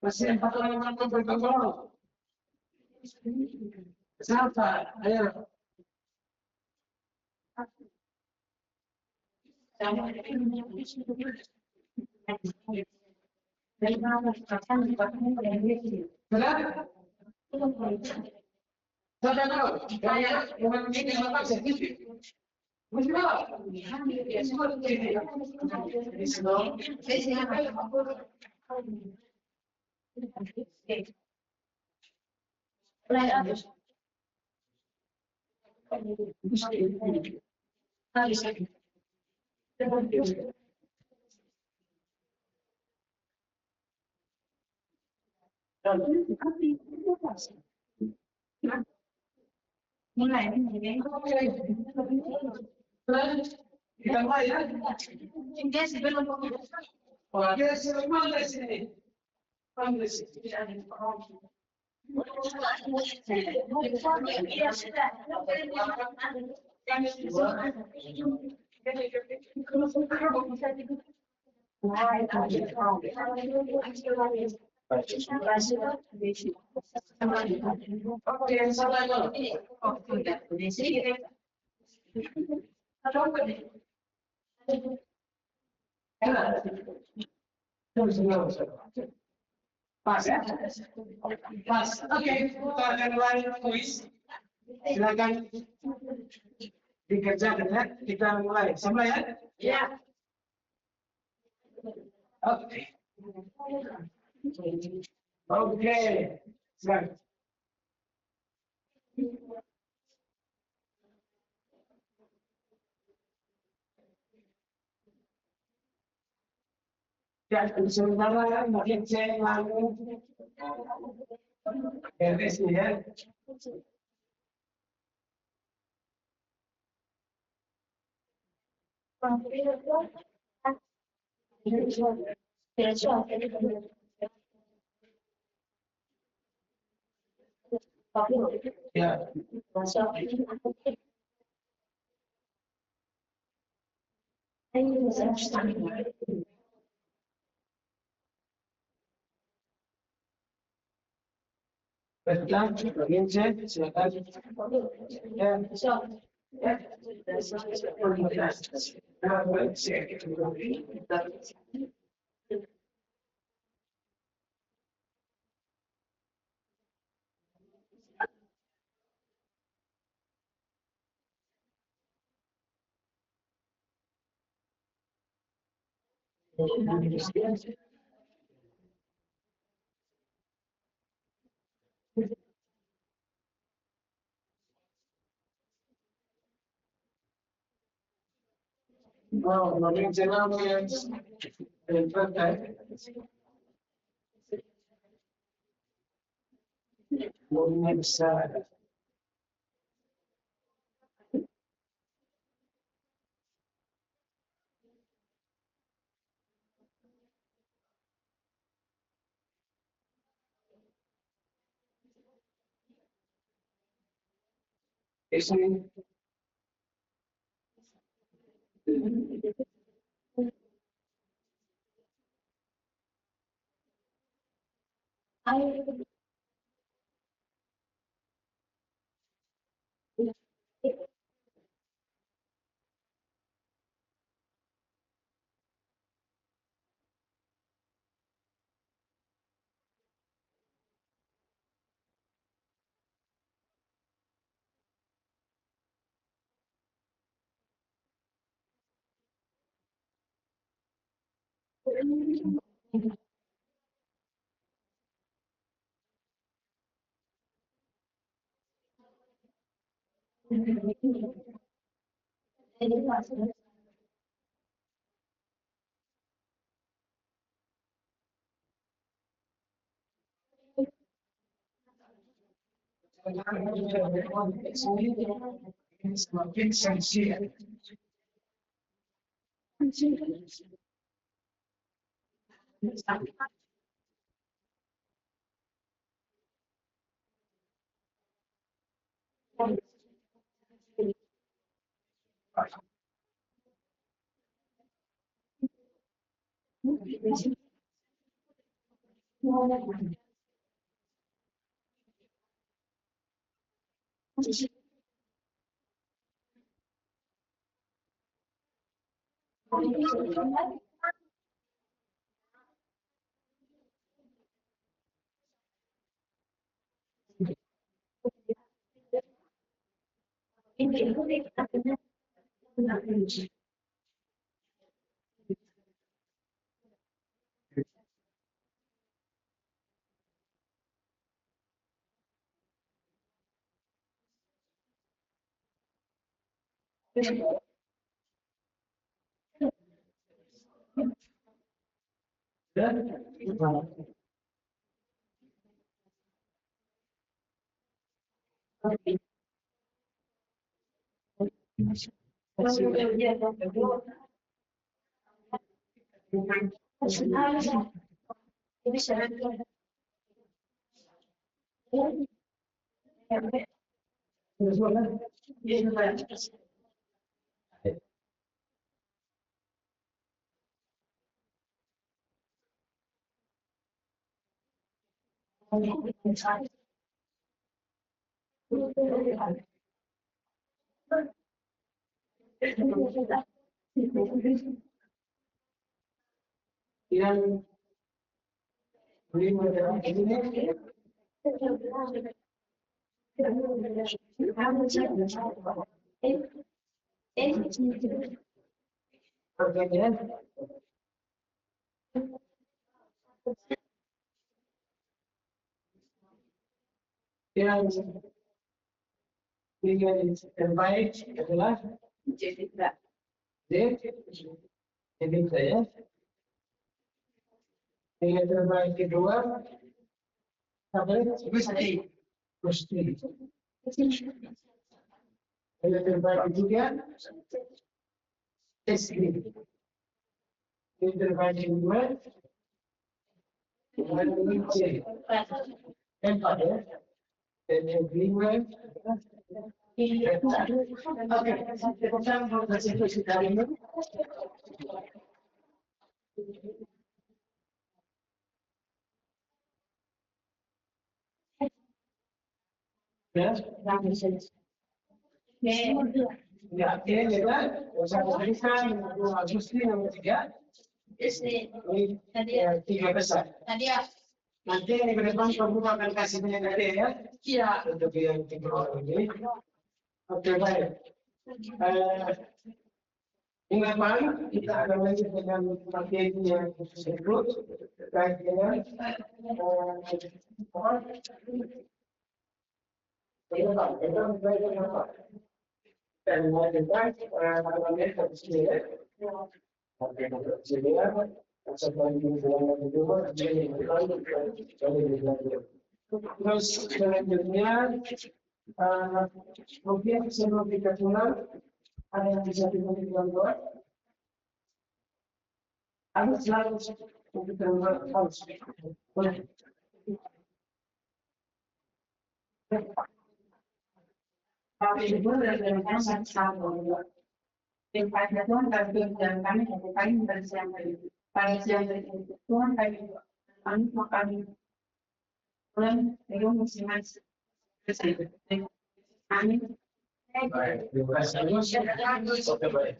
Masih 4 orang yang mampu bergabung. Siapa? Ayo. Benar? Saudara, saya memiliki apa sedikit. Mulai. Kita mulai ya. Hingga sebelum Oke, semua dari sini. Dari sini. Oke, salah dulu. Pas ya? Pas. Oke, kita akan mulai kuis. Silakan dikerjakan ya. Kita mulai. Sama ya? Ya. Oke. Oke. Silakan. Ya, sementara mungkin saya lalu beres ya. Ya. Betul, bagian saya silakan. Ya. Ya. Oh, bagian channel yang terkait. Volume besar. Ini Semakin sensitif. Yang terbaik adalah D. Jadi saya yang terbaik kedua Gusti. Yang terbaik ketiga Tesli. Yang terbaik kedua C. Empat ya. Dan yang kelima oke, kita mau kasih kita ini. Ya, ya, ini kan, usah berikan Agustin nomor 3. Ini tiga besar. Nanti ini ke depan kamu akan kasih penyakit ya. Iya. Untuk yang tiga orang ini. Oke baik. Minggu depan kita akan lanjut dengan materi yang disebut terkait dengan dan mau kita mengenai sini ya. Sini ya. Terus selanjutnya mungkin sebelum kita pulang ada yang bisa dimulai luar. Ada selalu untuk terlibat harus boleh. Tapi itu dari yang sama. Tempat Tuhan dan kami kami pada siang hari itu Tuhan kami makan dan belum musiman. Amin. Baik, terima kasih. Oke, baik.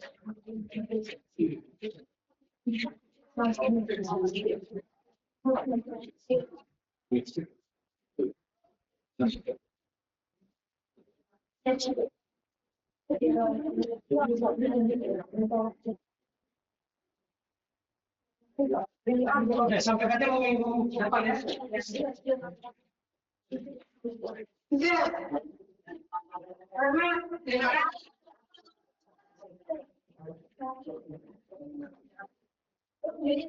Oke, sampai ketemu minggu depan ya. Jadi